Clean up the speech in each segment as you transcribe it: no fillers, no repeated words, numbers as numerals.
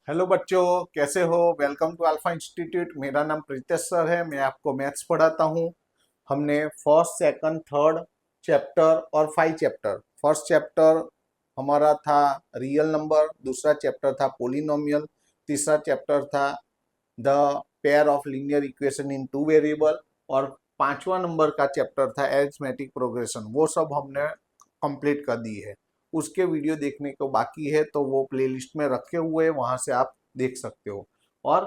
Hello बच्चों, कैसे हो। Welcome to Alpha Institute. मेरा नाम प्रीतेश सर है। मैं आपको मैथ्स पढ़ाता हूँ। हमने फर्स्ट सेकंड थर्ड चैप्टर और 5 चैप्टर। फर्स्ट चैप्टर हमारा था रियल नंबर, दूसरा चैप्टर था पोलिनोमियल, तीसरा चैप्टर था the pair of linear equation in two variable, और 5वां नंबर का चैप्टर था एरिथमेटिक प्रोग्रेशन। वो सब हमने कंप्लीट कर दी है। उसके वीडियो देखने को बाकी है तो वो प्लेलिस्ट में रखे हुए हैं, वहां से आप देख सकते हो। और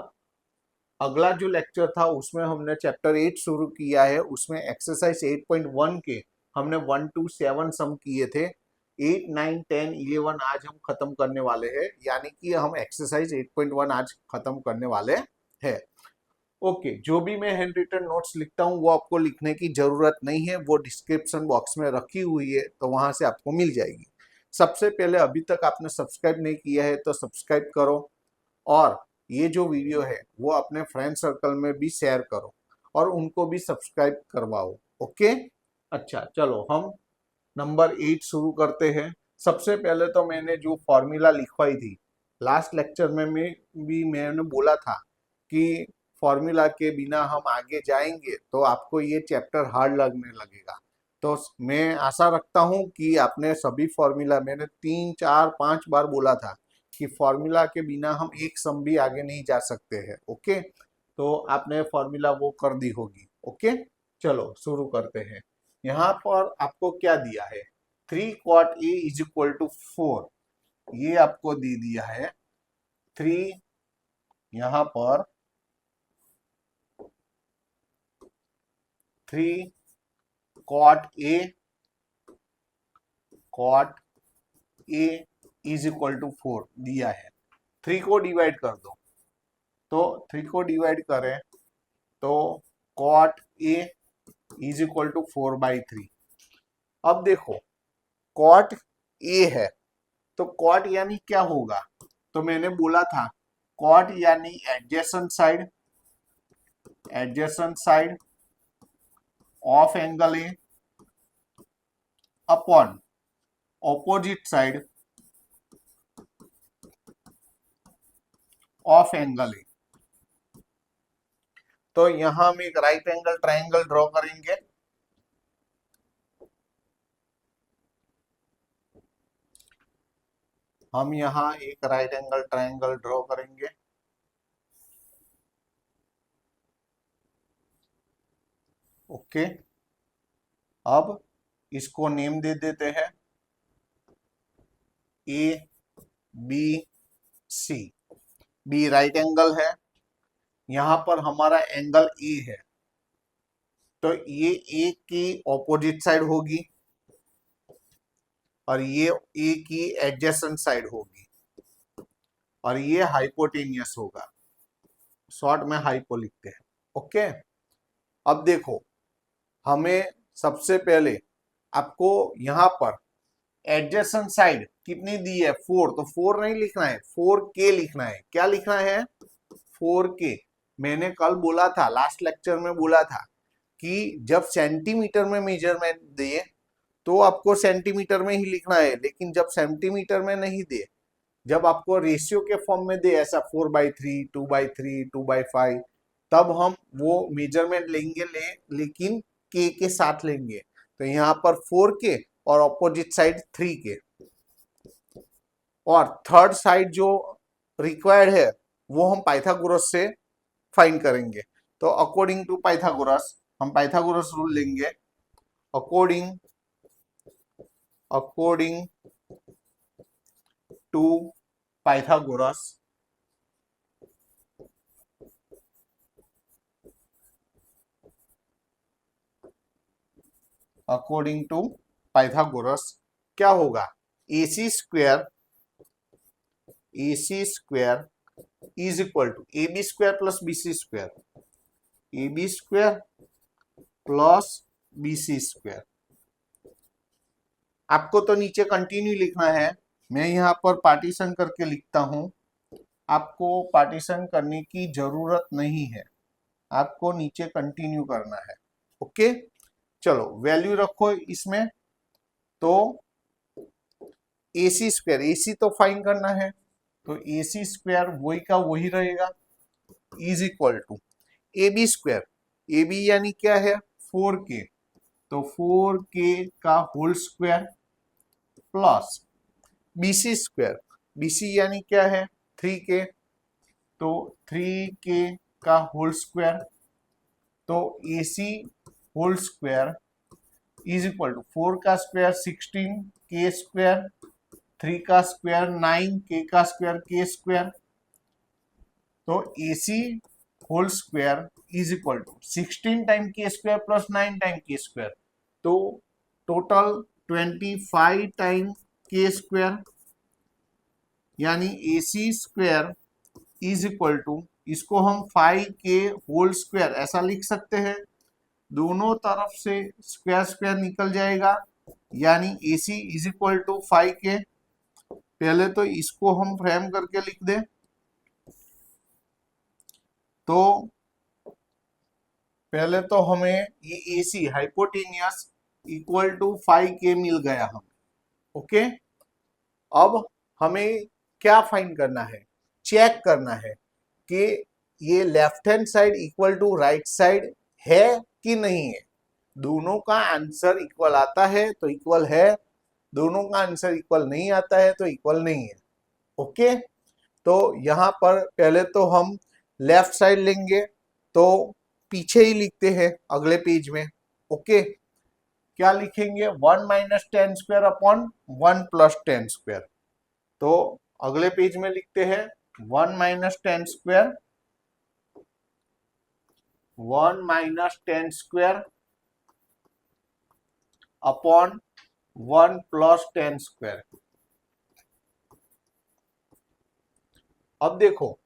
अगला जो लेक्चर था उसमें हमने चैप्टर 8 शुरू किया है। उसमें एक्सरसाइज 8.1 के हमने 1 to 7 सम किए थे। 8, 9, 10, 11 आज हम खत्म करने वाले हैं, यानी कि हम एक्सरसाइज 8.1 आज खत्म करने वाले हैं। ओके, जो भी मैं हैंड रिटन नोट्स लिखता हूँ वो आपको लिखने की जरूरत नहीं है, वो डिस्क्रिप्शन बॉक्स में रखी हुई है, तो वहां से आपको मिल जाएगी। सबसे पहले, अभी तक आपने सब्सक्राइब नहीं किया है तो सब्सक्राइब करो, और ये जो वीडियो है वो अपने फ्रेंड सर्कल में भी शेयर करो और उनको भी सब्सक्राइब करवाओ। ओके, अच्छा चलो हम नंबर 8 शुरू करते हैं। सबसे पहले तो मैंने जो फॉर्मूला लिखवाई थी लास्ट लेक्चर में, मैंने बोला था कि फॉर्मूला के बिना हम आगे जाएंगे तो आपको ये चैप्टर हार्ड लगने लगेगा। तो मैं आशा रखता हूँ कि आपने सभी फॉर्मूला, मैंने 3, 4, 5 बार बोला था कि फॉर्मूला के बिना हम एक सम भी आगे नहीं जा सकते हैं। ओके, तो आपने फॉर्मूला वो कर दी होगी। ओके, चलो शुरू करते हैं। यहाँ पर आपको क्या दिया है, 3 cot A = 4, ये आपको दे दिया है। 3, यहाँ पर 3 cot A = 4 दिया है। 3 को डिवाइड कर दो, तो 3 को डिवाइड करें तो cot A = 4/3। अब देखो, cot A है तो cot यानी क्या होगा, तो मैंने बोला था cot यानी adjacent side of angle A upon opposite side of angle A. तो यहां हम एक राइट एंगल ट्राइंगल ड्रॉ करेंगे। हम यहां एक राइट एंगल ट्राइंगल ड्रॉ करेंगे। ओके, अब इसको नेम दे देते हैं A B C. B right angle है, यहां पर हमारा एंगल ए है, तो ये ए की ऑपोजिट साइड होगी और ये ए की एडजेसेंट साइड होगी, और ये हाइपोटेनियस होगा। शॉर्ट में हाइपो लिखते हैं। ओके, अब देखो, हमें सबसे पहले आपको यहाँ पर एडजेसेंट साइड कितनी दी है, 4, तो 4 नहीं लिखना है, 4K लिखना है। क्या लिखना है, 4K। मैंने कल बोला था, लास्ट लेक्चर में बोला था कि जब सेंटीमीटर में मेजरमेंट दे तो आपको सेंटीमीटर में ही लिखना है, लेकिन जब सेंटीमीटर में नहीं दे, जब आपको रेशियो के फॉर्म में दे, ऐसा 4/3, 2/3, 2/5, तब हम वो मेजरमेंट लेंगे, लेकिन के साथ लेंगे। तो यहाँ पर 4K और ऑपोजिट साइड 3K, और थर्ड साइड जो रिक्वायर्ड है वो हम पाइथागोरस से फाइंड करेंगे। तो अकॉर्डिंग टू पाइथागोरस हम पाइथागोरस रूल लेंगे। According according to Pythagoras, according to Pythagoras क्या होगा, AC square is equal to AB² plus BC², AB² plus BC²। आपको तो नीचे कंटिन्यू लिखना है, मैं यहाँ पर पार्टीशन करके लिखता हूं। आपको पार्टीशन करने की जरूरत नहीं है, आपको नीचे कंटिन्यू करना है। ओके, चलो वैल्यू रखो इसमें। तो AC² AC तो फाइंड करना है, तो ए सी स्क्वायर वही का वही रहेगा, is equal to A B square, A B यानी क्या है 4k, तो 4k का whole square plus B C square, B C यानी क्या है 3k, तो 3k का होल स्क्वायर, तो A C whole square is equal to 4 का स्क्वायर 16, k स्क्वायर, 3 का स्क्वायर 9, k का स्क्वायर k स्क्वायर, तो A C whole square is equal to 16 time k square plus 9 time k square, तो total 25 time k square, यानी A C square is equal to, इसको हम 5k whole square ऐसा लिख सकते हैं, दोनों तरफ से स्क्वायर स्क्वायर निकल जाएगा, यानी A C is equal to 5k। पहले तो इसको हम फ्रेम करके लिख दें, तो पहले तो हमें ये ए सी हाइपोटेनियस इक्वल टू 5k मिल गया हमें। ओके, अब हमें क्या फाइंड करना है, चेक करना है कि ये left hand side equal to right side है कि नहीं है। दोनों का आंसर इक्वल आता है तो इक्वल है, दोनों का आंसर इक्वल नहीं आता है तो इक्वल नहीं है। ओके, तो यहाँ पर पहले तो हम लेफ्ट साइड लेंगे, तो पीछे ही लिखते हैं अगले पेज में। ओके, क्या लिखेंगे 1 minus ten square upon 1 plus ten square, तो अगले पेज में लिखते हैं 1 minus ten square, 1 minus ten square upon 1 plus ten square. अब देखो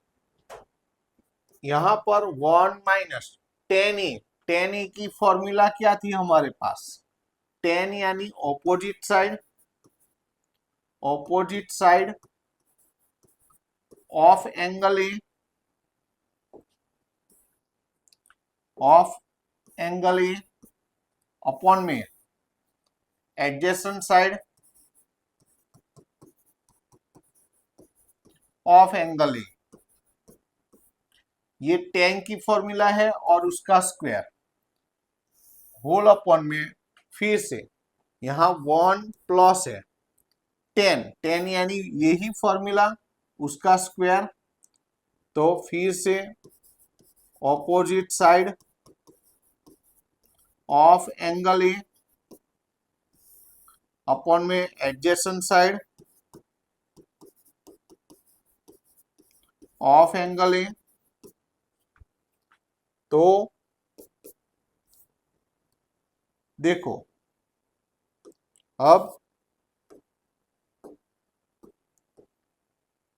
यहां पर 1 माइनस टेन ए की फॉर्मूला क्या थी हमारे पास, टेन यानी opposite side, opposite side of angle A, of angle A upon में adjacent side of angle A, ये टेन की फॉर्मूला है और उसका स्क्वायर होल अपॉन में फिर से यहां 1 प्लस है टेन, टेन यानी यही फॉर्मूला उसका स्क्वायर, तो फिर से opposite side of angle A upon में adjacent side of angle A, तो देखो अब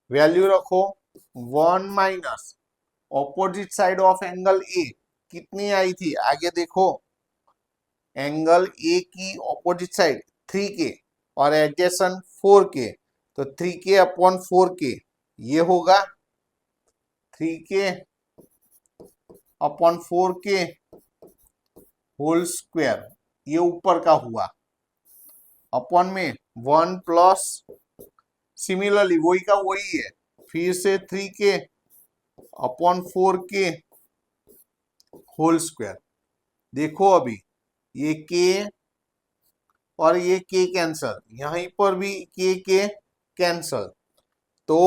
वैल्यू रखो 1 minus opposite side of angle A कितनी आई थी, आगे देखो एंगल ए की ऑपोजिट साइड 3k और एडजेसेंट 4k, तो 3k अपॉन 4k ये होगा 3k upon 4k whole square, ये ऊपर का हुआ, अपॉन में 1 प्लस सिमिलरली वही का वही है, फिर से 3k upon 4k whole square. देखो अभी ये k और ये k कैंसल, यहीं पर भी k कैंसल, तो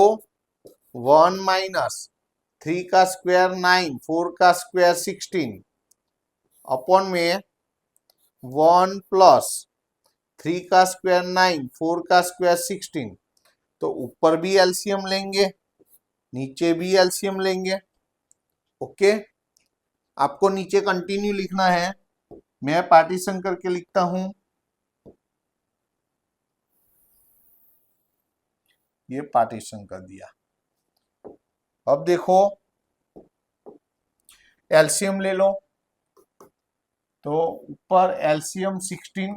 1 माइनस 3 का स्क्वायर 9, 4 का स्क्वायर 16 अपॉन में 1 प्लस 3 का स्क्वायर 9, 4 का स्क्वायर 16, तो ऊपर भी एलसीएम लेंगे नीचे भी एलसीएम लेंगे। ओके, आपको नीचे कंटिन्यू लिखना है, मैं पार्टीशन करके लिखता हूं, ये पार्टीशन कर दिया। अब देखो एलसीएम ले लो, तो ऊपर एलसीएम 16,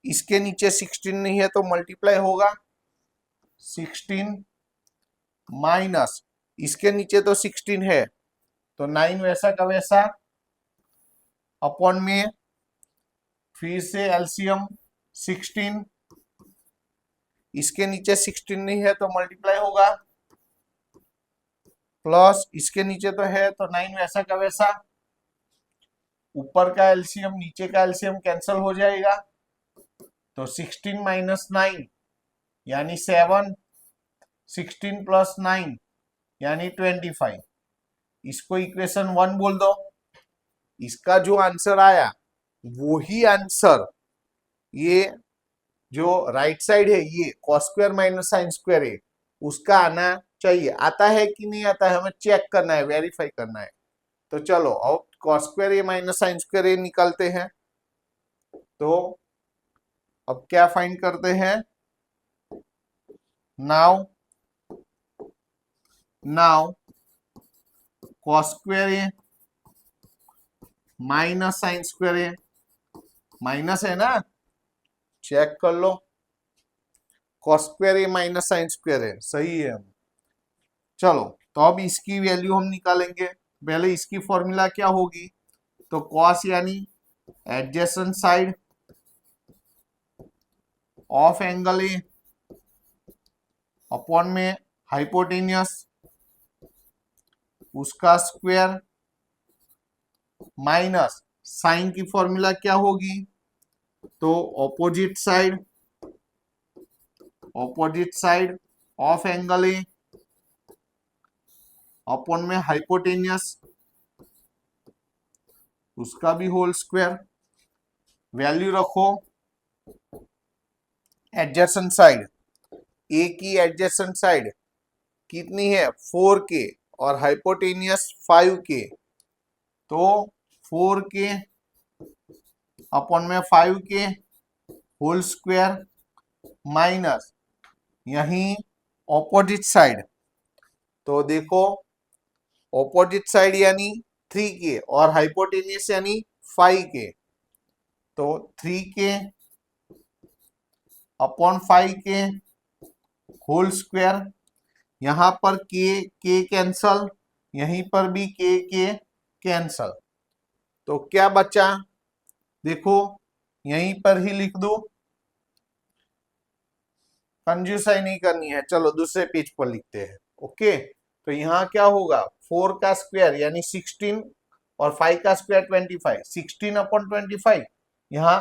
इसके नीचे 16 नहीं है तो मल्टीप्लाई होगा 16 माइनस इसके नीचे तो 16 है तो 9 वैसा का वैसा अपॉन में फिर से एलसीएम 16, इसके नीचे 16 नहीं है तो मल्टीप्लाई होगा प्लस इसके नीचे तो है तो 9 वैसा का वैसा, ऊपर का एलसीएम नीचे का एलसीएम कैंसिल हो जाएगा, तो 16 माइनस 9 यानी 7, 16 प्लस 9 यानी 25, इसको इक्वेशन 1 बोल दो। इसका जो आंसर आया वही आंसर ये जो राइट साइड है ये cos square minus sine square है उसका आना चाहिए। आता है कि नहीं आता है हमें चेक करना है, वेरीफाई करना है। तो चलो अब cos square A minus sine square ए निकालते हैं। तो अब क्या फाइंड करते हैं, now cos square A minus sine square A, minus है ना, चेक कर लो, cos square A minus sine square है, सही है। चलो तो अब इसकी वैल्यू हम निकालेंगे। पहले इसकी फॉर्मूला क्या होगी, तो cos यानी adjacent side of angle A upon में हाइपोटेनियस उसका स्क्वायर माइनस साइन की फॉर्मूला क्या होगी, तो opposite side of angle A upon में हाइपोटेनियस उसका भी होल स्क्वायर। वैल्यू रखो एडजेसेंट साइड, ए की एडजेसेंट साइड कितनी है 4k और हाइपोटेनियस 5k, तो 4k अपॉन में 5k होल स्क्वायर माइनस यही ऑपोजिट साइड, तो देखो ऑपोजिट साइड यानी 3k और हाइपोटेनियस यानी 5k, तो 3k upon 5k whole square, यहां पर k कैंसल, यहीं पर भी k कैंसल, तो क्या बचा, देखो यहीं पर ही लिख दो, कंजूसाई नहीं करनी है। चलो दूसरे पेज पर लिखते हैं। ओके, तो यहाँ क्या होगा 4 का स्क्वायर यानी 16 और 5 का स्क्वायर 25, 16 अपॉन 25, यहाँ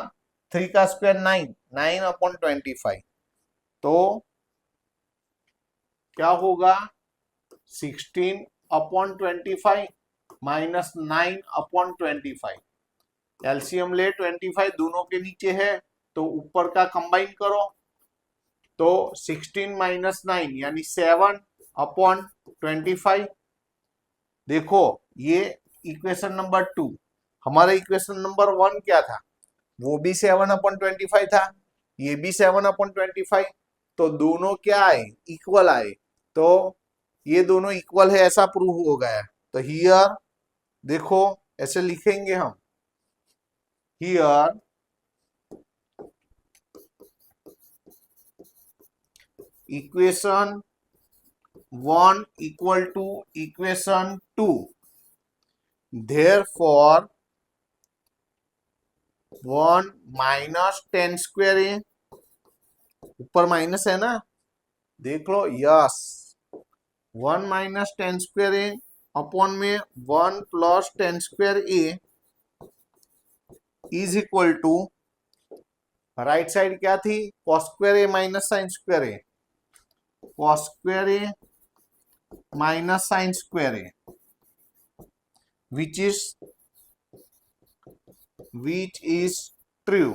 3 का स्क्वायर 9, 9 अपॉन 25, तो क्या होगा 16 अपॉन 25 माइनस 9 अपॉन 25, एलसीएम ले 25 दोनों के नीचे है तो ऊपर का कंबाइन करो, तो 16 माइनस 9 यानी 7 अपॉन 25। देखो ये इक्वेशन नंबर 2, हमारा इक्वेशन नंबर 1 क्या था, वो भी 7 अपॉन 25 था, ये भी 7 अपॉन 25, तो दोनों क्या आए, इक्वल आए, तो ये दोनों इक्वल है ऐसा प्रूव हो गया। तो हियर देखो ऐसे लिखेंगे हम, here equation 1 equal to equation 2, therefore 1 minus 10 square A, ऊपर माइनस है ना, देख लो, yes 1 minus 10 square A upon में 1 plus 10 square A is equal to, right side क्या थी cos square A minus sine square A, cos square A minus sine square A which is true.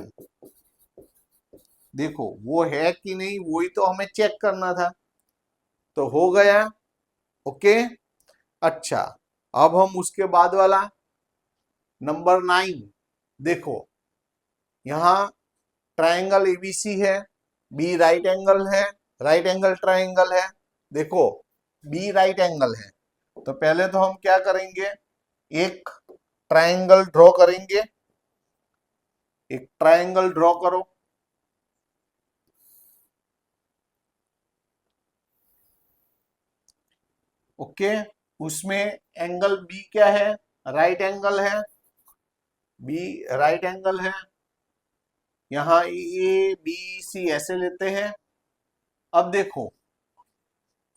देखो वो है कि नहीं वही तो हमें चेक करना था, तो हो गया। ओके, अच्छा अब हम उसके बाद वाला नंबर 9 देखो, यहां ट्रायंगल एबीसी है, बी राइट एंगल है, राइट एंगल ट्रायंगल है, देखो बी राइट एंगल है, तो पहले तो हम क्या करेंगे, एक ट्रायंगल ड्रॉ करेंगे, एक ट्रायंगल ड्रॉ करो। ओके, उसमें एंगल बी क्या है, राइट एंगल है, बी राइट एंगल है, यहां ए बी सी ऐसे लेते हैं। अब देखो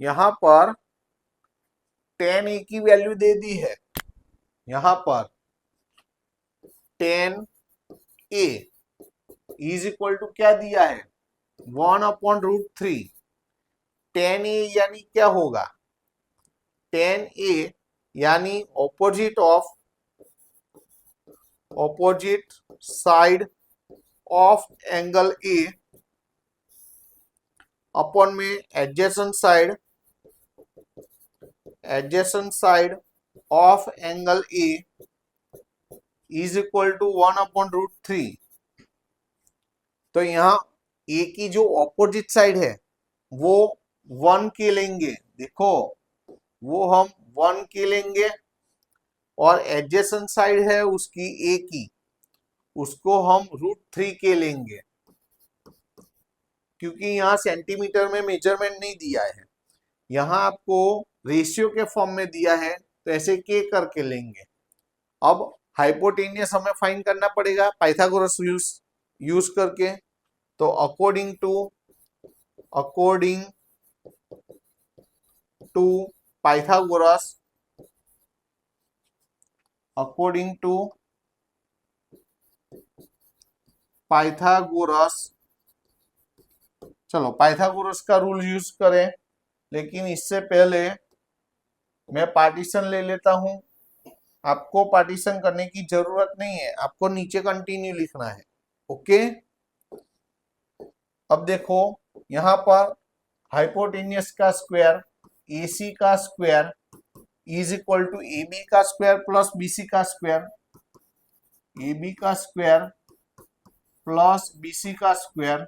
यहां पर tan a की वैल्यू दे दी है यहां पर, tan a is equal to क्या दिया है 1/√3। tan a यानी क्या होगा, tan a यानी opposite side of angle A upon में adjacent side of angle A is equal to 1/√3। तो यहाँ ए की जो ऑपोजिट साइड है वो 1 के लेंगे, देखो वो हम 1 के लेंगे, और एडजेसेंट साइड है उसकी ए की, उसको हम √3 के लेंगे, क्योंकि यहाँ सेंटीमीटर में मेजरमेंट नहीं दिया है, यहाँ आपको रेशियो के फॉर्म में दिया है, तो ऐसे के करके लेंगे। अब हाइपोटेनियस हमें फाइंड करना पड़ेगा पाइथागोरस यूज करके। तो अकॉर्डिंग टू पाइथागोरस चलो पाइथागोरस का रूल यूज करें, लेकिन इससे पहले मैं पार्टीशन ले लेता हूं। आपको पार्टीशन करने की जरूरत नहीं है, आपको नीचे कंटिन्यू लिखना है। ओके, अब देखो यहां पर हाइपोटेनियस का स्क्वायर AC का square is equal to AB का स्क्वायर प्लस BC का स्क्वायर, AB का स्क्वायर प्लस BC का स्क्वायर।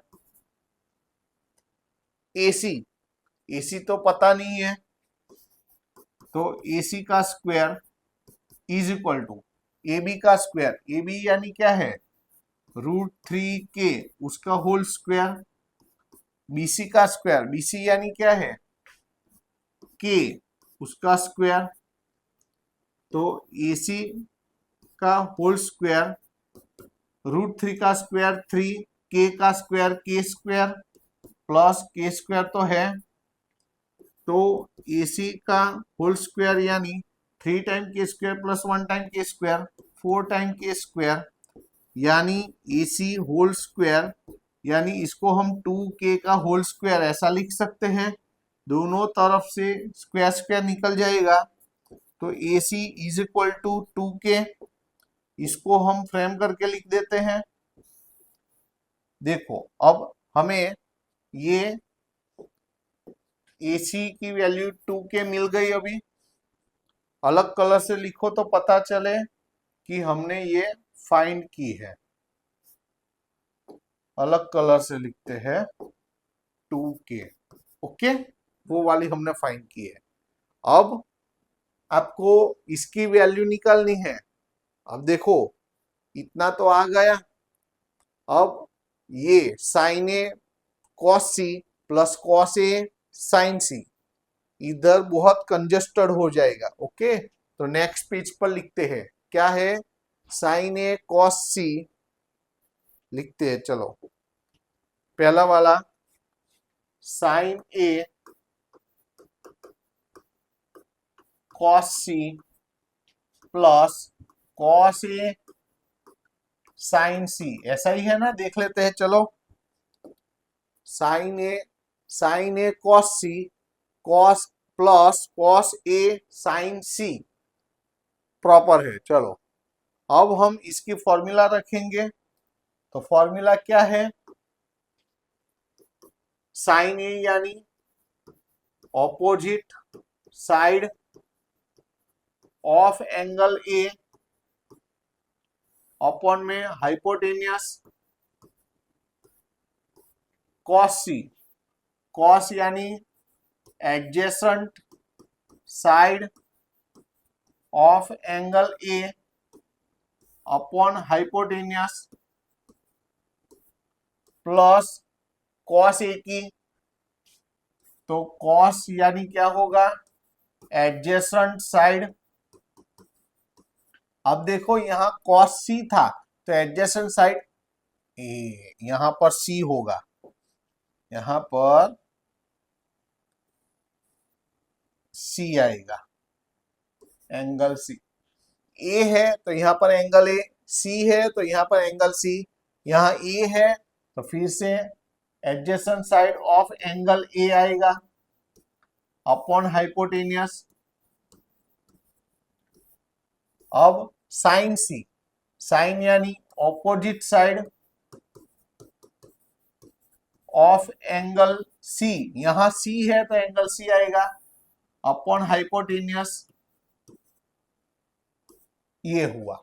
AC तो पता नहीं है, तो AC का square is equal to AB का स्क्वायर, AB यानी क्या है √3k उसका होल स्क्वायर, BC का स्क्वायर, BC यानी क्या है k उसका स्क्वायर, तो AC का होल स्क्वायर √3 का स्क्वायर 3, k का square k square plus k square तो है, तो AC का होल स्क्वायर यानी 3 time k square plus 1 time k square 4 time k square, यानी AC होल स्क्वायर, यानी इसको हम 2k का होल स्क्वायर ऐसा लिख सकते हैं, दोनों तरफ से स्क्वायर स्क्वायर निकल जाएगा, तो AC is equal to 2k। इसको हम फ्रेम करके लिख देते हैं। देखो अब हमें ये AC की वैल्यू 2k मिल गई। अभी अलग कलर से लिखो तो पता चले कि हमने ये फाइंड की है। अलग कलर से लिखते हैं 2k, ओके, वो वाली हमने फाइंड की है। अब आपको इसकी वैल्यू निकालनी है। अब देखो इतना तो आ गया, अब ये साइन ए कॉस सी प्लस कॉस ए साइन सी इधर बहुत कंजस्टेड हो जाएगा। ओके, तो नेक्स्ट पेज पर लिखते हैं क्या है, साइन ए कॉस सी लिखते हैं। चलो पहला वाला साइन ए कॉस सी प्लस कॉस ए साइन सी, ऐसा ही है ना, देख लेते हैं। चलो साइन ए cos C cos plus cos ए साइन सी प्रॉपर है। चलो अब हम इसकी फॉर्मूला रखेंगे, तो फॉर्मूला क्या है, साइन ए यानी opposite side of angle A upon में हाइपोटेनियस कॉस सी, कॉस यानी adjacent side of angle A upon hypotenuse plus cos A की, तो कॉस यानी क्या होगा एडजेसेंट साइड। अब देखो यहां कॉस सी था, तो एडजेसेंट साइड यहां पर सी होगा, यहां पर सी आएगा। Angle C. ए है तो यहाँ पर एंगल ए, सी है तो यहाँ पर एंगल सी, यहाँ ए है तो फिर से adjacent side of angle A आएगा अपॉन हाइपोटेनियस। अब साइन सी, साइन यानी opposite side of angle C, यहां सी है तो एंगल सी आएगा अपॉन हाइपोटेनियस। ये हुआ।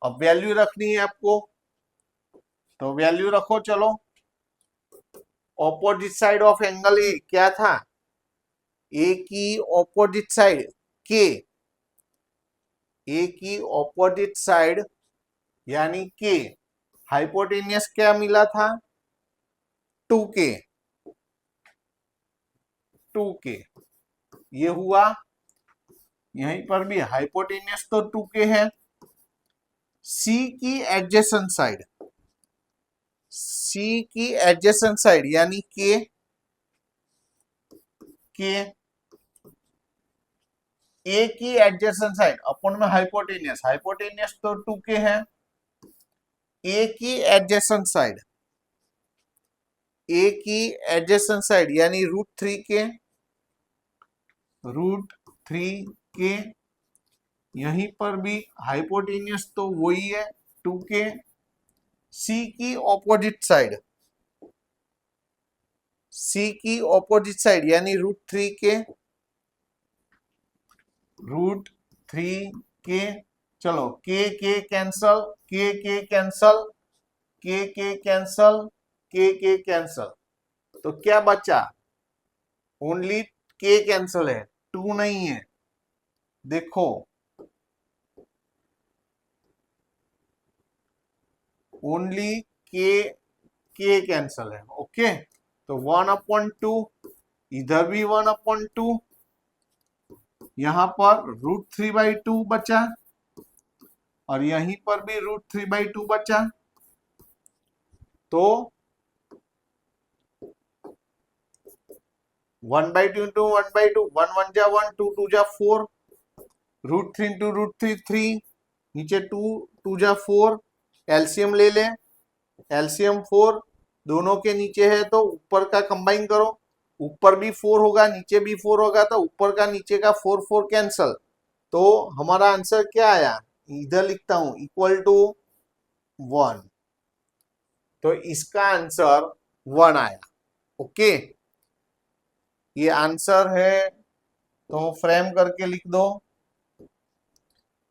अब वैल्यू रखनी है आपको, तो वैल्यू रखो चलो। ऑपोजिट साइड ऑफ एंगल ए क्या था, ए की ऑपोजिट साइड के, ए की ऑपोजिट साइड यानी के, हाइपोटेनियस क्या मिला था 2k, 2k ये हुआ। यहीं पर भी हाइपोटेनियस तो 2k है। सी की एडजेसेंट साइड, सी की एडजेसेंट साइड यानी के, के ए की एडजेसेंट साइड अपन में हाइपोटेनियस, हाइपोटेनियस तो 2k है। ए की एडजेसेंट साइड, ए की एडजेसेंट साइड यानी √3k, √3k। यहीं पर भी हाइपोटेनियस तो वही है 2k। सी की ऑपोजिट साइड, सी की ऑपोजिट साइड यानी √3k, √3k। चलो के कैंसल, के कैंसल, के कैंसल, के कैंसल, तो क्या बचा, ओनली के कैंसल है, 2 नहीं है। देखो ओनली के कैंसल है। ओके, तो 1/2, इधर भी 1/2, यहां पर √3/2 बचा और यहीं पर भी √3/2 बचा। तो 1/2 इंटू 1/2, 1 1 जा 1, 2 2 जा 4, √3 इंटू √3 3, नीचे 2 2 जा 4, एलसीएम ले लें, एलसीएम 4, दोनों के नीचे है तो ऊपर का कंबाइन करो, ऊपर भी 4 होगा नीचे भी 4 होगा तो ऊपर का नीचे का 4 4 कैंसल। तो हमारा आंसर क्या आया, इधर लिखता हूं इक्वल टू 1, तो इसका आंसर 1 आया। ओके, ये आंसर है, तो फ्रेम करके लिख दो,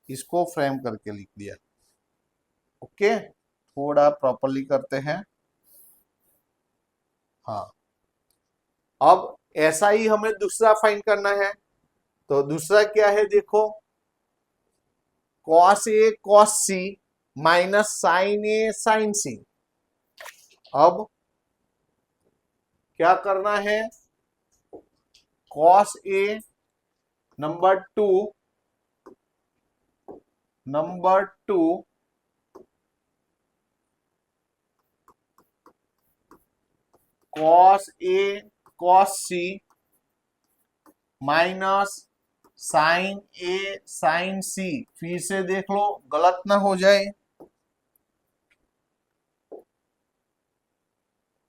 इसको फ्रेम करके लिख दिया। ओके, थोड़ा प्रॉपरली करते हैं। हाँ, अब ऐसा ही हमें दूसरा फाइंड करना है, तो दूसरा क्या है देखो, cos A cos C minus sine A sign सी। अब क्या करना है, cos A number 2, number 2 cos A cos C minus sine A sign सी। फिर से देख लो गलत ना हो जाए,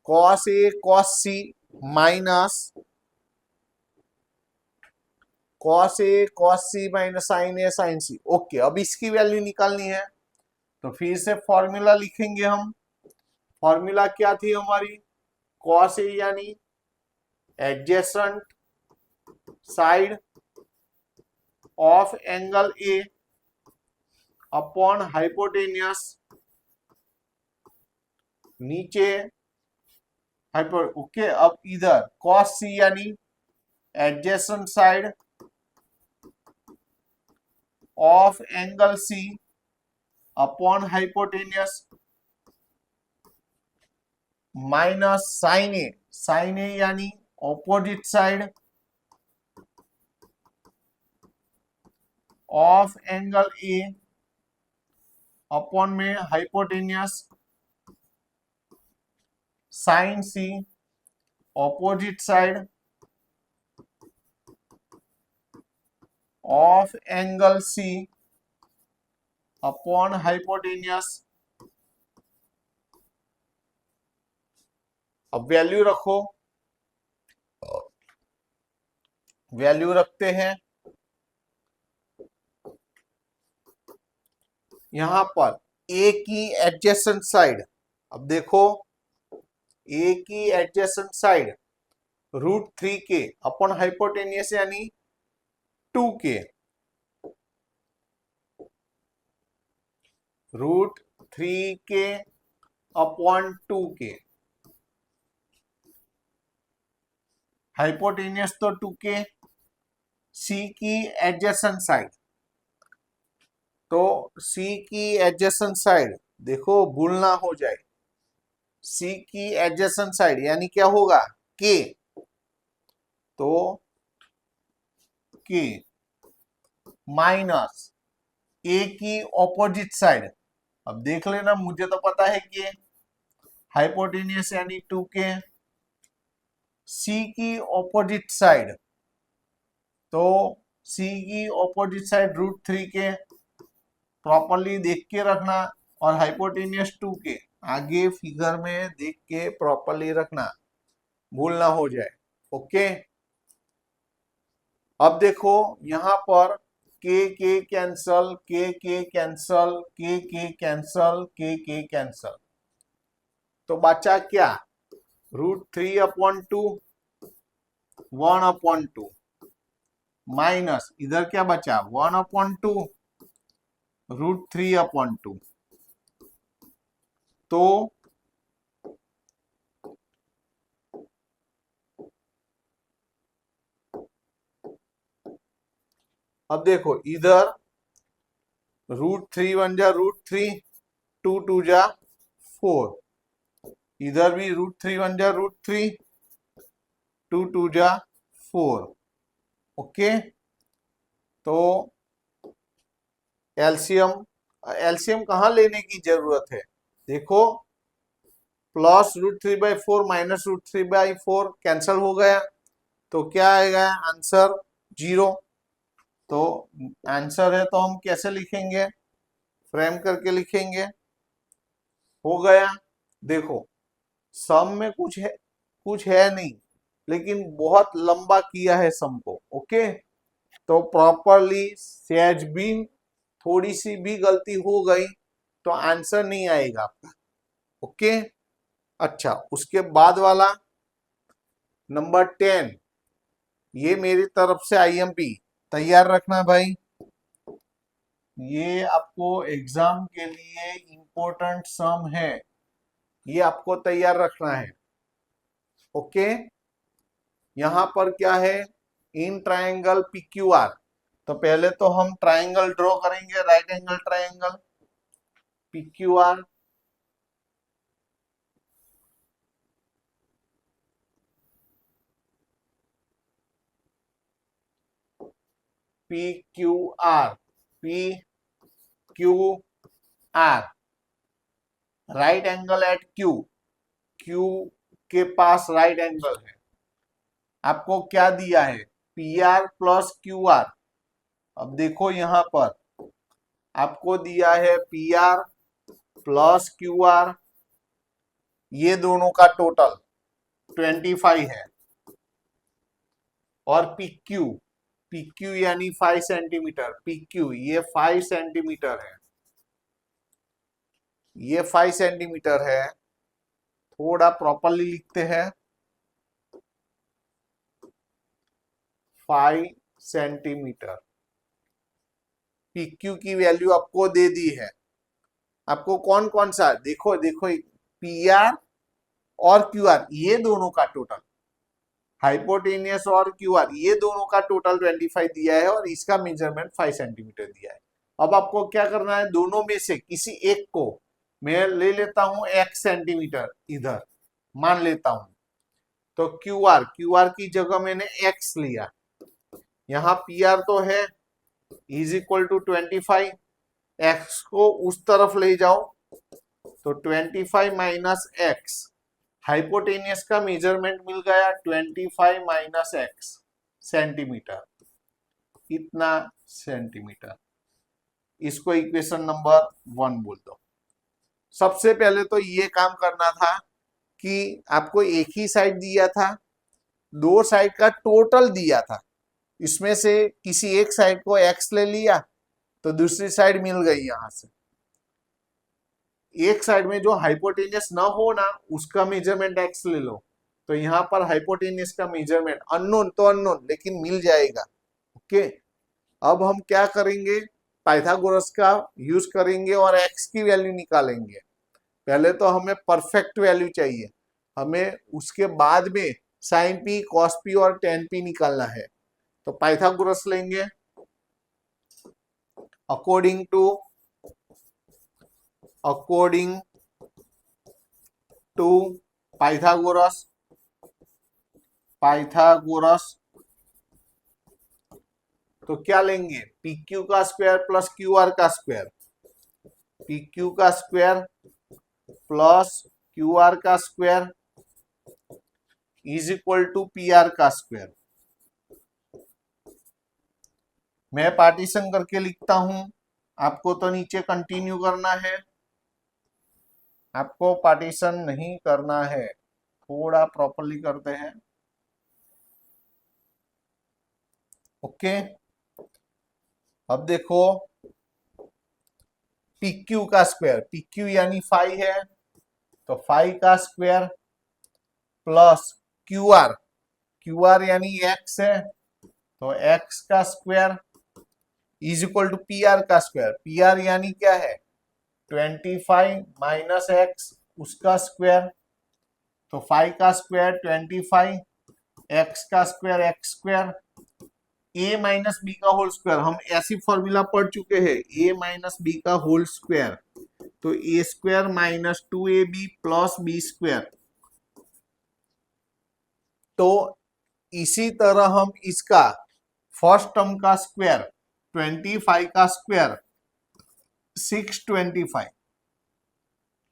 cos A cos C minus cos A cos C minus sine A sign C. Okay, अब इसकी वैल्यू निकालनी है, तो फिर से फॉर्मूला लिखेंगे हम। फॉर्मूला क्या थी हमारी, कॉस ए यानी adjacent side of angle A upon hypotenuse, नीचे हाइपर। ओके, अब इधर कॉस सी यानी adjacent side of angle C upon hypotenuse minus sine A, sine A यानी opposite side of angle A upon में hypotenuse sine C opposite side of angle C upon hypotenuse. अब value रखो, value रखते हैं। यहां पर ए की एडजेसेंट साइड, अब देखो ए की एडजेसेंट साइड √3 के अपॉन हाइपोटेनियस यानी 2 के, √3 के अपॉन 2 के, हाइपोटेनियस तो 2 के, सी की एडजेसेंट साइड, तो सी की एडजेसेंट साइड देखो भूल ना हो जाए, सी की एडजेसेंट साइड यानी क्या होगा के, तो के माइनस ए की ऑपोजिट साइड। अब देख लेना, मुझे तो पता है कि हाइपोटेनियस यानी 2 के, सी की ऑपोजिट साइड, तो सी की ऑपोजिट साइड √3 के, प्रॉपरली देख के रखना, और हाइपोटेनियस 2 के आगे फिगर में देख के प्रॉपरली रखना, भूल ना हो जाए। ओके, अब देखो यहां पर के कैंसल, के कैंसल, के कैंसल, के कैंसल, तो बचा क्या, √3 अपॉन 2, 1 अपॉन 2, माइनस इधर क्या बचा 1 अपॉन 2, √3 अपॉन 2, तो अब देखो इधर √3 बन जा √3, 2 2 जा 4, इधर भी √3 बन जा √3, 2 2 जा 4। ओके, तो एलसीएम, एलसीएम कहाँ लेने की जरूरत है, देखो प्लस √3/4 माइनस √3/4 कैंसल हो गया, तो क्या आएगा आंसर 0। तो आंसर है तो हम कैसे लिखेंगे, फ्रेम करके लिखेंगे, हो गया। देखो सम में कुछ है नहीं, लेकिन बहुत लंबा किया है सम को। ओके, तो प्रॉपरली सहज भी थोड़ी सी भी गलती हो गई तो आंसर नहीं आएगा आपका। ओके, अच्छा उसके बाद वाला नंबर 10, ये मेरी तरफ से आईएमपी तैयार रखना भाई, ये आपको एग्जाम के लिए इंपॉर्टेंट सम है, ये आपको तैयार रखना है। ओके, यहां पर क्या है, इन ट्रायंगल PQR, तो पहले तो हम ट्रायंगल ड्रॉ करेंगे, right angle triangle PQR, PQR, PQR, right angle at Q, Q के पास राइट एंगल है। आपको क्या दिया है, PR प्लस QR। अब देखो यहां पर आपको दिया है PR प्लस QR, ये दोनों का टोटल 25 है, और PQ यानी 5 सेंटीमीटर, PQ ये 5 सेंटीमीटर है, ये 5 सेंटीमीटर है, थोड़ा प्रॉपरली लिखते हैं, 5 सेंटीमीटर। PQ की वैल्यू आपको दे दी है, आपको कौन कौन सा, देखो देखो PR और QR ये दोनों का टोटल, हाइपोटेनियस और QR ये दोनों का टोटल 25 दिया है, और इसका मेजरमेंट 5 सेंटीमीटर दिया है। अब आपको क्या करना है, दोनों में से किसी एक को मैं ले लेता हूं x सेंटीमीटर, इधर मान लेता हूं, तो QR की जगह मैंने x लिया, यहां PR तो है इज इक्वल टू 25, x को उस तरफ ले जाओ, तो 25 माइनस x, हाइपोटेनियस का मेजरमेंट मिल गया 25 माइनस x सेंटीमीटर। इतना सेंटीमीटर। इसको इक्वेशन नंबर 1 बोल दो। सबसे पहले तो ये काम करना था कि आपको एक ही साइड दिया था, दो साइड का टोटल दिया था, इसमें से किसी एक साइड को x ले लिया तो दूसरी साइड मिल गई। यहां से एक साइड में जो हाइपोटेनियस ना हो ना, उसका मेजरमेंट x ले लो, तो यहां पर हाइपोटेनियस का मेजरमेंट अननोन तो अननोन, लेकिन मिल जाएगा। ओके, अब हम क्या करेंगे, पाइथागोरस का यूज करेंगे और x की वैल्यू निकालेंगे। पहले तो हमें परफेक्ट वैल्यू चाहिए, हमें उसके बाद में साइन पी, कॉस पी और टेन पी निकालना है। तो पाइथागोरस लेंगे। अकॉर्डिंग टू पाइथागोरस तो क्या लेंगे, पी क्यू का स्क्वायर प्लस क्यू आर का स्क्वायर, पी क्यू का स्क्वायर प्लस क्यू आर का square is equal to P R का स्क्वायर। मैं पार्टीशन करके लिखता हूं, आपको तो नीचे कंटिन्यू करना है, आपको पार्टीशन नहीं करना है, थोड़ा प्रॉपर्ली करते हैं। ओके, अब देखो पी क्यू का स्क्वायर, पी क्यू यानी 5 है, तो 5 का स्क्वायर प्लस क्यू आर यानी x है, तो x का square is equal to P R का स्क्वायर। पी आर यानी क्या है, 25 माइनस एक्स उसका स्क्वायर, तो 5 का स्क्वायर 25, x का square X square, a minus B का होल स्क्वायर। हम ऐसी फॉर्मूला पढ़ चुके हैं, a माइनस बी का होल स्क्वायर, तो a square minus 2ab plus B square. तो इसी तरह हम इसका फर्स्ट टर्म का स्क्वायर 25 का स्क्वायर 625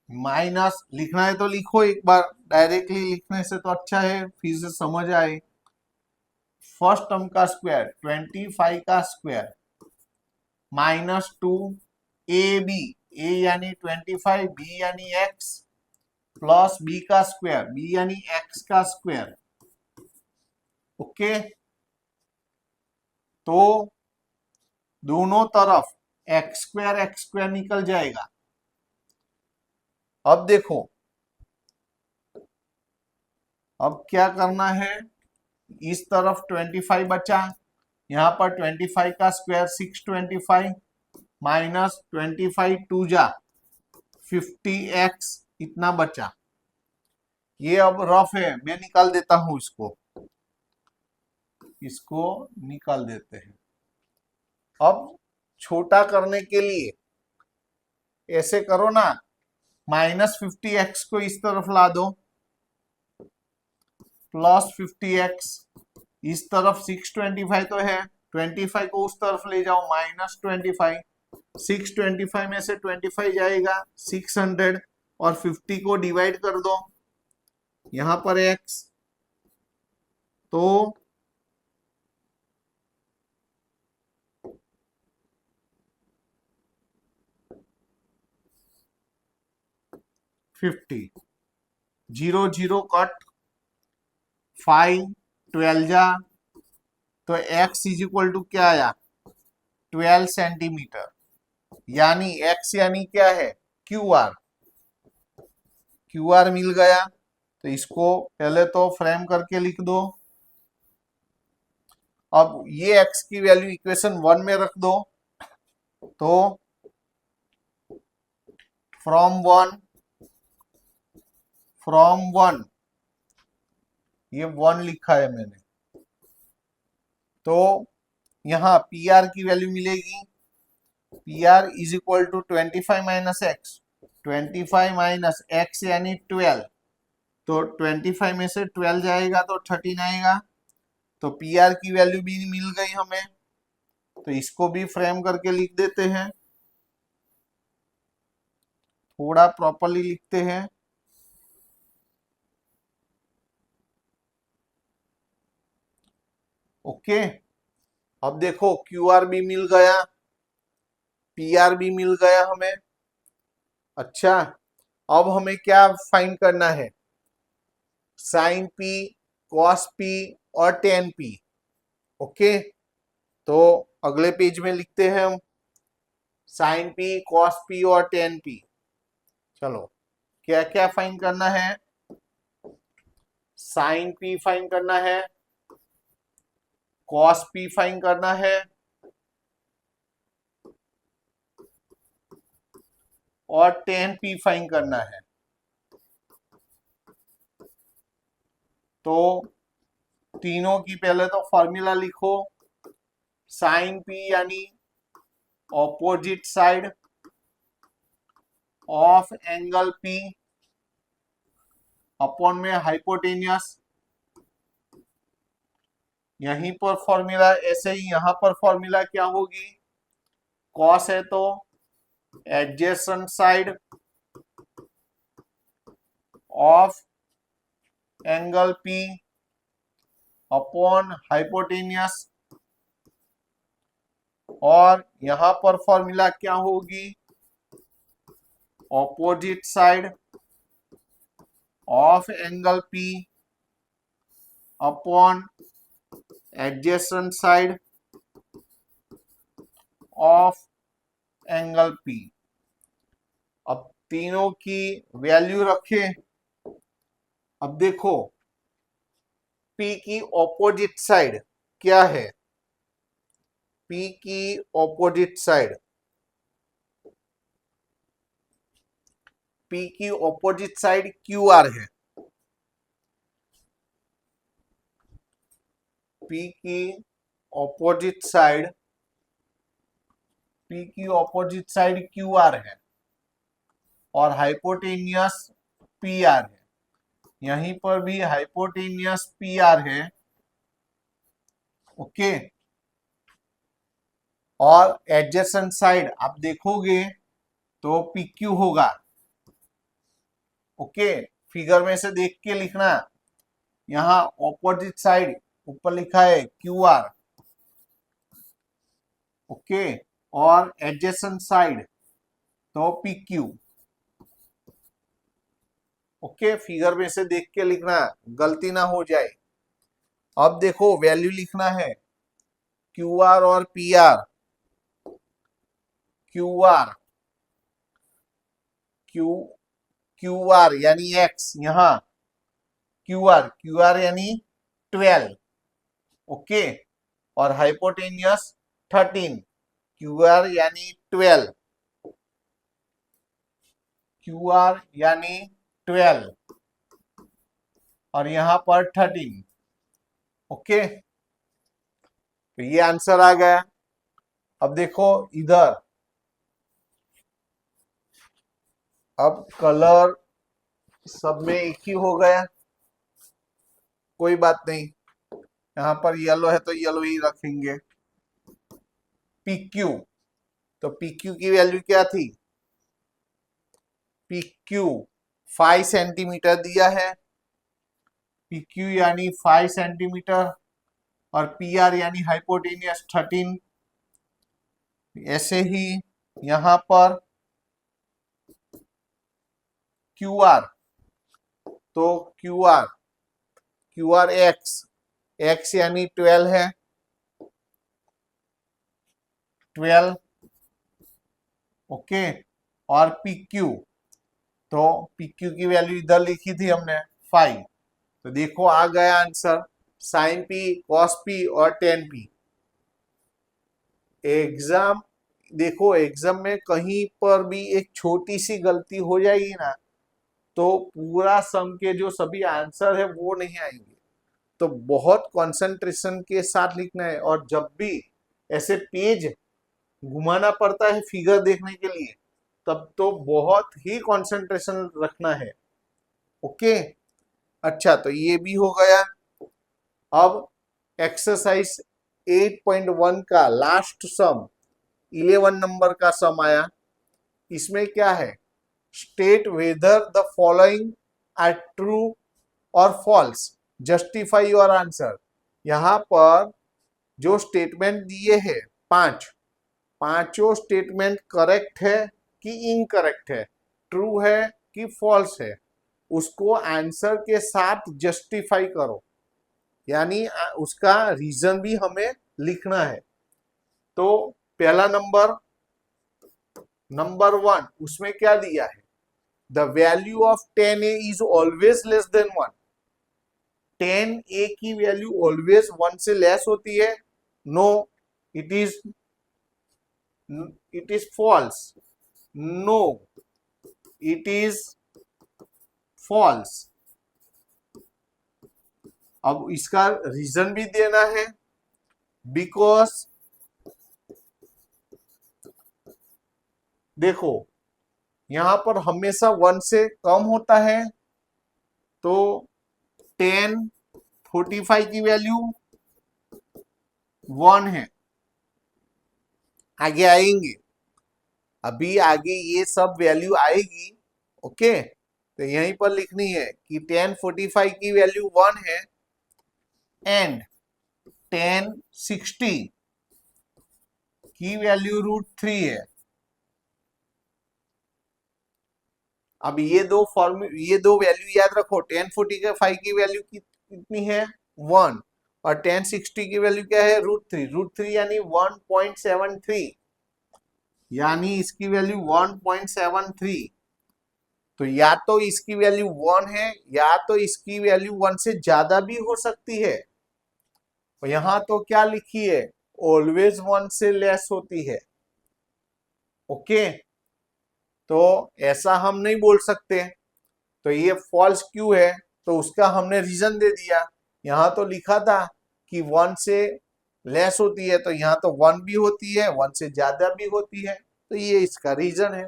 माइनस, लिखना है तो लिखो एक बार, डायरेक्टली लिखने से तो अच्छा है, फिर से समझ आए। फर्स्ट टर्म का स्क्वायर 25 का स्क्वायर माइनस 2ab, a यानी 25, b यानी x प्लस b का स्क्वायर, b यानी x का स्क्वायर। ओके, तो दोनों तरफ एक्स स्क्वायर निकल जाएगा। अब देखो, अब क्या करना है, इस तरफ 25 बचा, यहां पर 25 का स्क्वायर 625 माइनस 25 टू जा 50x इतना बचा। ये अब रफ है, मैं निकाल देता हूं, इसको निकाल देते हैं। अब छोटा करने के लिए ऐसे करो ना, माइनस 50x को इस तरफ ला दो, प्लस 50x इस तरफ 625 तो है, 25 को उस तरफ ले जाओ, माइनस 25, 625 में से 25 जाएगा 600 और 50 को डिवाइड कर दो, यहां पर x, तो 50, 0 0 कट, 5 12 जा, तो x इज इक्वल टू क्या आया, 12 सेंटीमीटर, यानी x यानी क्या है, क्यू आर मिल गया। तो इसको पहले तो फ्रेम करके लिख दो। अब ये x की वैल्यू इक्वेशन 1 में रख दो, तो फ्रॉम वन ये 1 लिखा है मैंने, तो यहां पी आर की वैल्यू मिलेगी, P R is equal to 25 minus X, 25 minus X यानी 12, तो 25 में से 12 जाएगा तो 13 आएगा, तो पी आर की वैल्यू भी मिल गई हमें। तो इसको भी फ्रेम करके लिख देते हैं, थोड़ा प्रॉपर्ली लिखते हैं। ओके, अब देखो क्यू आर भी मिल गया, पी आर भी मिल गया हमें। अच्छा, अब हमें क्या फाइंड करना है? साइन पी, कॉस पी और टेन पी। ओके, तो अगले पेज में लिखते हैं हम साइन पी, कॉस पी और टेन पी। चलो, क्या क्या फाइंड करना है? साइन पी फाइंड करना है, कॉस पी फाइंड करना है और टेन पी फाइंड करना है। तो तीनों की पहले तो फॉर्मूला लिखो। साइन पी यानी opposite side of angle P upon में हाइपोटेनियस। यहीं पर फॉर्मूला ऐसे ही यहां पर फॉर्मूला क्या होगी? कॉस है तो adjacent side of angle P upon hypotenuse. और यहां पर फॉर्मूला क्या होगी? Opposite side of angle P upon adjacent side of angle P. अब तीनों की वैल्यू रखें। अब देखो पी की ऑपोजिट साइड क्या है? पी की ऑपोजिट साइड, पी की ऑपोजिट साइड क्यू आर है। पी की ऑपोजिट साइड, पी की ऑपोजिट साइड क्यू आर है और हाइपोटेनियस पी आर है। यहीं पर भी हाइपोटेनियस पी आर है। ओके, और एडजेसेंट साइड आप देखोगे तो पी क्यू होगा। ओके, फिगर में से देख के लिखना। यहाँ ऑपोजिट साइड ऊपर लिखा है क्यू आर। ओके, और एडजेसेंट साइड तो पी क्यू। ओके, फिगर में से देख के लिखना, गलती ना हो जाए। अब देखो वैल्यू लिखना है क्यू आर और P R. Q R, Q Q R यानी एक्स, यहाँ क्यू आर यानी 12। ओके, और हाइपोटेनियस 13। क्यू आर यानी 12, क्यू आर यानी 12 और यहां पर 13। ओके, तो ये आंसर आ गया। अब देखो इधर, अब कलर सब में एक ही हो गया, कोई बात नहीं। यहां पर येलो है तो येलो ही रखेंगे। पी क्यू, तो पी क्यू की वैल्यू क्या थी? पी क्यू 5 सेंटीमीटर दिया है। पी क्यू यानी 5 सेंटीमीटर और पी आर यानी हाइपोटेनियस 13। ऐसे ही यहां पर क्यू आर, तो क्यू आर एक्स, एक्स यानी 12 है, 12। ओके, और पी क्यू, तो पी क्यू की वैल्यू इधर लिखी थी हमने 5। तो देखो आ गया answer, sine P, cos P और टेन पी। एग्जाम, देखो एग्जाम में कहीं पर भी एक छोटी सी गलती हो जाएगी ना, तो पूरा सम के जो सभी आंसर है वो नहीं आएंगे। तो बहुत कंसंट्रेशन के साथ लिखना है, और जब भी ऐसे पेज घुमाना पड़ता है फिगर देखने के लिए, तब तो बहुत ही कंसंट्रेशन रखना है। ओके, अच्छा तो ये भी हो गया। अब एक्सरसाइज 8.1 का लास्ट सम 11 नंबर का सम आया। इसमें क्या है? State whether the following are true और फॉल्स, जस्टिफाई योर आंसर। यहां पर जो स्टेटमेंट दिए हैं पांचों स्टेटमेंट करेक्ट है कि इनकरेक्ट है, ट्रू है कि फॉल्स है, उसको आंसर के साथ जस्टिफाई करो, यानी उसका रीजन भी हमें लिखना है। तो पहला नंबर 1 उसमें क्या दिया है, the value of 10a is always less than 1। 10a की वैल्यू ऑलवेज 1 से लेस होती है? No, it is false. No, it is false. अब इसका रीजन भी देना है, बिकॉज देखो यहां पर हमेशा 1 से कम होता है, तो 1045 की वैल्यू 1 है। आगे आएंगे, अभी आगे ये सब वैल्यू आएगी, ओके। तो यहीं पर लिखनी है कि 1045 की वैल्यू 1 है एंड 1060 की वैल्यू √3 है। अब ये दो वैल्यू याद रखो, 1045 की वैल्यू कितनी है 1 और 1060 की वैल्यू क्या है √3। √3 यानी 1.73, यानी इसकी वैल्यू 1.73। तो या तो इसकी वैल्यू 1 है या तो इसकी वैल्यू 1 से ज्यादा भी हो सकती है। और यहां तो क्या लिखी है, ऑलवेज 1 से लेस होती है, ओके। तो ऐसा हम नहीं बोल सकते, तो ये फॉल्स क्यों है, तो उसका हमने रीजन दे दिया। यहां तो लिखा था कि 1 से लेस होती है, तो यहाँ तो 1 भी होती है, 1 से ज्यादा भी होती है, तो ये इसका रीजन है।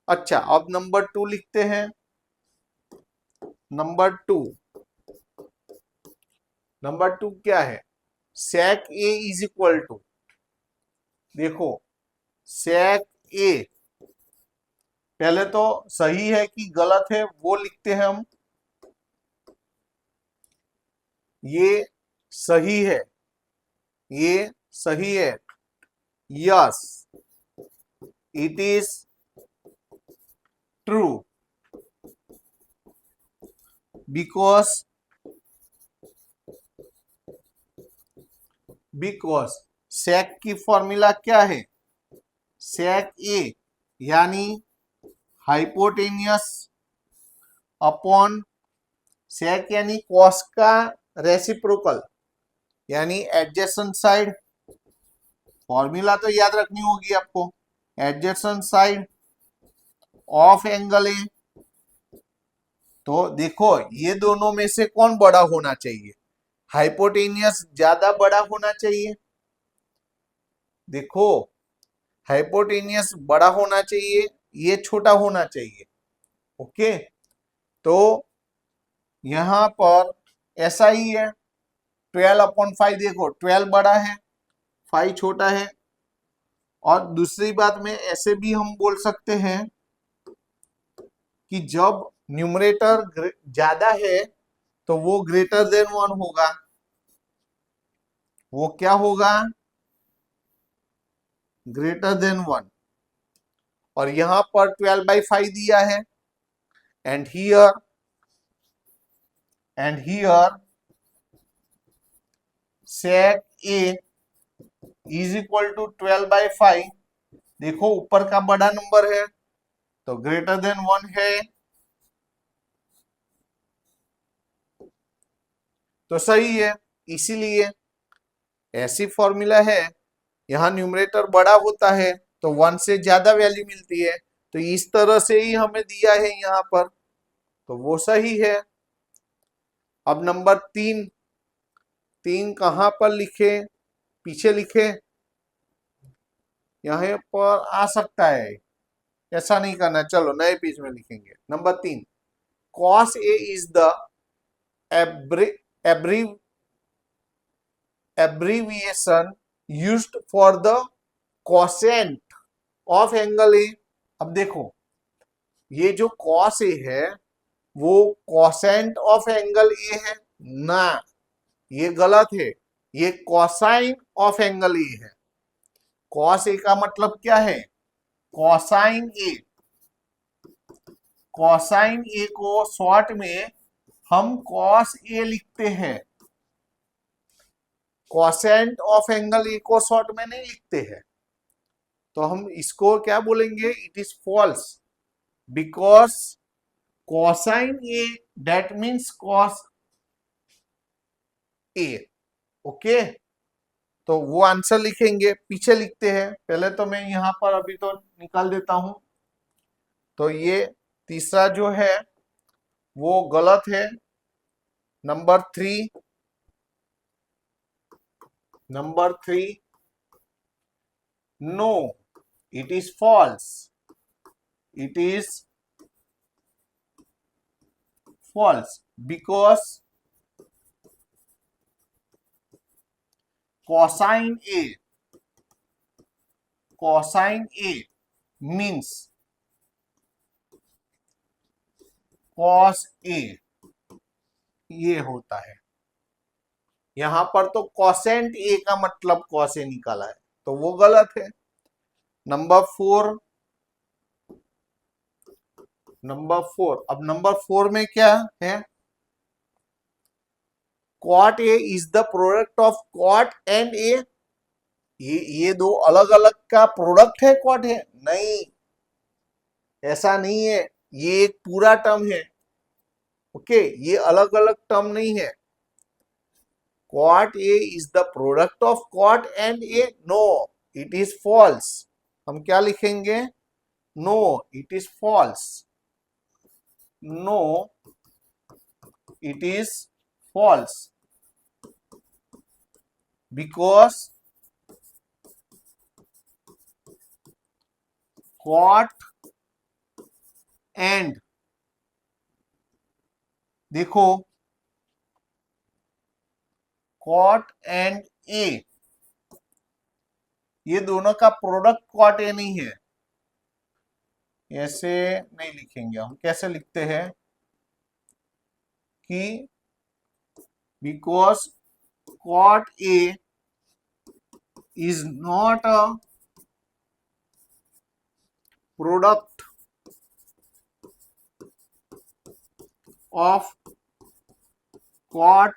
अच्छा, अब नंबर 2 लिखते हैं। नंबर टू क्या है, sec a is equal to, देखो sec a पहले तो सही है कि गलत है वो लिखते हैं हम। ये सही है, ये सही है, yes it is true, because sec की फॉर्मूला क्या है, sec a यानी हाइपोटेनियस अपॉन sec यानी cos का रेसिप्रोकल यानी एडजेसेंट साइड। फॉर्मूला तो याद रखनी होगी आपको, adjacent side of angle A. तो देखो ये दोनों में से कौन बड़ा होना चाहिए, हाइपोटेनियस ज्यादा बड़ा होना चाहिए। देखो हाइपोटेनियस बड़ा होना चाहिए, ये छोटा होना चाहिए, ओके। तो यहां पर ऐसा ही है, 12/5 देखो 12 बड़ा है 5 छोटा है। और दूसरी बात में ऐसे भी हम बोल सकते हैं कि जब न्यूमरेटर ज्यादा है तो वो ग्रेटर देन 1 होगा, वो क्या होगा ग्रेटर देन 1। और यहां पर 12/5 दिया है and here sec a is equal to 12/5। देखो ऊपर का बड़ा नंबर है तो ग्रेटर देन 1 है, तो सही है। इसीलिए ऐसी फॉर्मूला है, यहां न्यूमरेटर बड़ा होता है तो 1 से ज्यादा वैल्यू मिलती है, तो इस तरह से ही हमें दिया है यहां पर, तो वो सही है। अब नंबर 3 कहां पर लिखे, पीछे लिखे, यहां पर आ सकता है, ऐसा नहीं करना, चलो नए पेज में लिखेंगे। Number 3, cos a is the abbreviation used for the cosine of angle a। अब देखो ये जो cos a है वो cosine of angle a है ना, ये गलत है। ये कॉसाइन ऑफ एंगल ए है। कॉस ए का मतलब क्या है? कॉसाइन ए। कॉसाइन ए को शॉर्ट में हम कॉस ए लिखते हैं। कॉसेंट ऑफ एंगल ए को शॉर्ट में नहीं लिखते हैं। तो हम इसको क्या बोलेंगे? It is false because cosine A that means cos A. Okay, तो वो आंसर लिखेंगे, पीछे लिखते हैं। पहले तो मैं यहां पर अभी तो निकाल देता हूं। तो ये तीसरा जो है वो गलत है। Number 3, number 3, no, it is false. It is false because cosine A means cos A, ये होता है। यहां पर तो cosent A का मतलब cos A निकाला है, तो वो गलत है। नंबर 4, अब नंबर 4 में क्या है? cot A is the product of cot and A। ये दो अलग अलग का प्रोडक्ट है cot है? नहीं, ऐसा नहीं है। ये एक पूरा टर्म है। ओके, ये अलग अलग टर्म नहीं है। cot A is the product of cot and A। No, it is false. हम क्या लिखेंगे? No, it is false. No, it is false because cot and, देखो cot and A, ये दोनों का प्रोडक्ट cot A नहीं है। ऐसे नहीं लिखेंगे हम। कैसे लिखते हैं कि because cot A is not a product of cot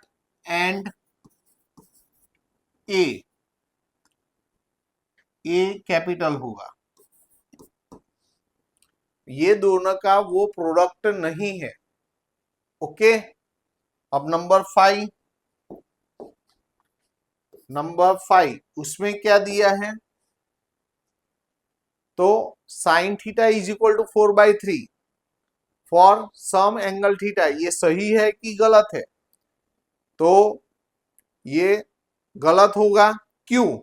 and A, A capital होगा। ये दोनों का वो प्रोडक्ट नहीं है। ओके, अब नंबर 5, उसमें क्या दिया है? तो sine theta is equal to 4/3 for some angle theta. ये सही है कि गलत है? तो ये गलत होगा। क्यों?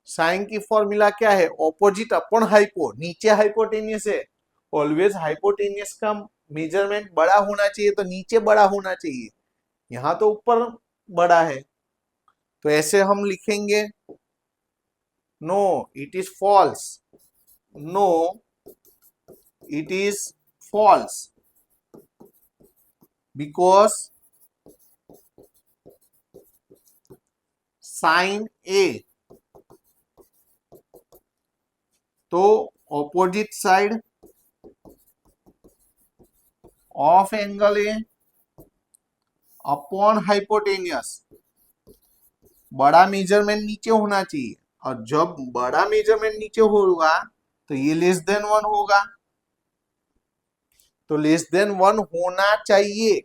साइन की फॉर्मूला क्या है? Opposite upon hypo. नीचे हाइपोटेनियस है, ऑलवेज हाइपोटेनियस का मेजरमेंट बड़ा होना चाहिए, तो नीचे बड़ा होना चाहिए। यहां तो ऊपर बड़ा है, तो ऐसे हम लिखेंगे no, it is false. No, it is false because sine A, तो opposite side of angle A upon hypotenuse, बड़ा मेजरमेंट नीचे होना चाहिए। और जब बड़ा मेजरमेंट नीचे होगा तो ये लेस देन 1 होगा। तो लेस देन 1 होना चाहिए।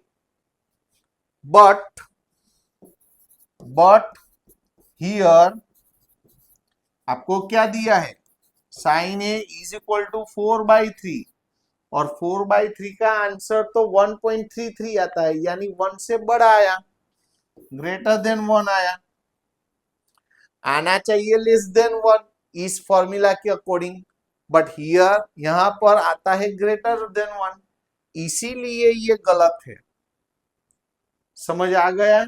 बट हियर आपको क्या दिया है? Sine A is equal to 4/3, और 4/3 का आंसर तो 1.33 आता है, यानी 1 से बड़ा आया, ग्रेटर देन 1 आया। आना चाहिए लेस देन 1 इस फॉर्मूला के अकॉर्डिंग, बट हियर यहां पर आता है ग्रेटर देन 1, इसीलिए ये गलत है। समझ आ गया?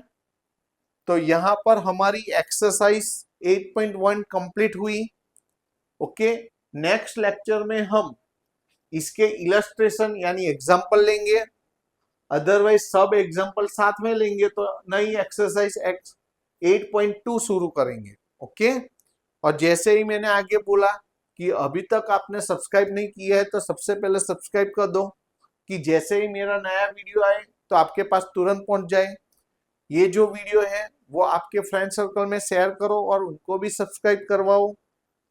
तो यहां पर हमारी एक्सरसाइज 8.1 कंप्लीट हुई। ओके, नेक्स्ट लेक्चर में हम इसके इलस्ट्रेशन यानी एग्जांपल लेंगे अदरवाइज सब एग्जाम्पल साथ में लेंगे तो नई एक्सरसाइज 8.2 शुरू करेंगे। ओके, और जैसे ही मैंने आगे बोला कि अभी तक आपने सब्सक्राइब नहीं किया है तो सबसे पहले सब्सक्राइब कर दो कि जैसे ही मेरा नया वीडियो आए तो आपके पास तुरंत पहुंच जाए। ये जो वीडियो है वो आपके फ्रेंड सर्कल में शेयर करो और उनको भी सब्सक्राइब करवाओ।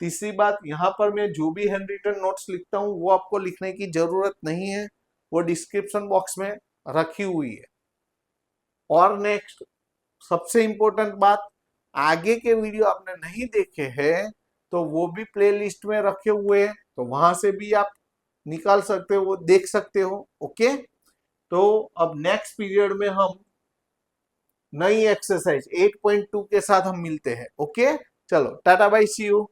तीसरी बात, यहाँ पर मैं जो भी हैंड रिटन नोट्स लिखता हूँ वो आपको लिखने की जरूरत नहीं है, वो डिस्क्रिप्शन बॉक्स में रखी हुई है। और नेक्स्ट सबसे इंपॉर्टेंट बात, आगे के वीडियो आपने नहीं देखे हैं तो वो भी प्लेलिस्ट में रखे हुए हैं, तो वहां से भी आप निकाल सकते हो, वो देख सकते हो। ओके, तो अब नेक्स्ट पीरियड में हम नई एक्सरसाइज 8.2 के साथ हम मिलते हैं। ओके, चलो टाटा बाय, सी यू।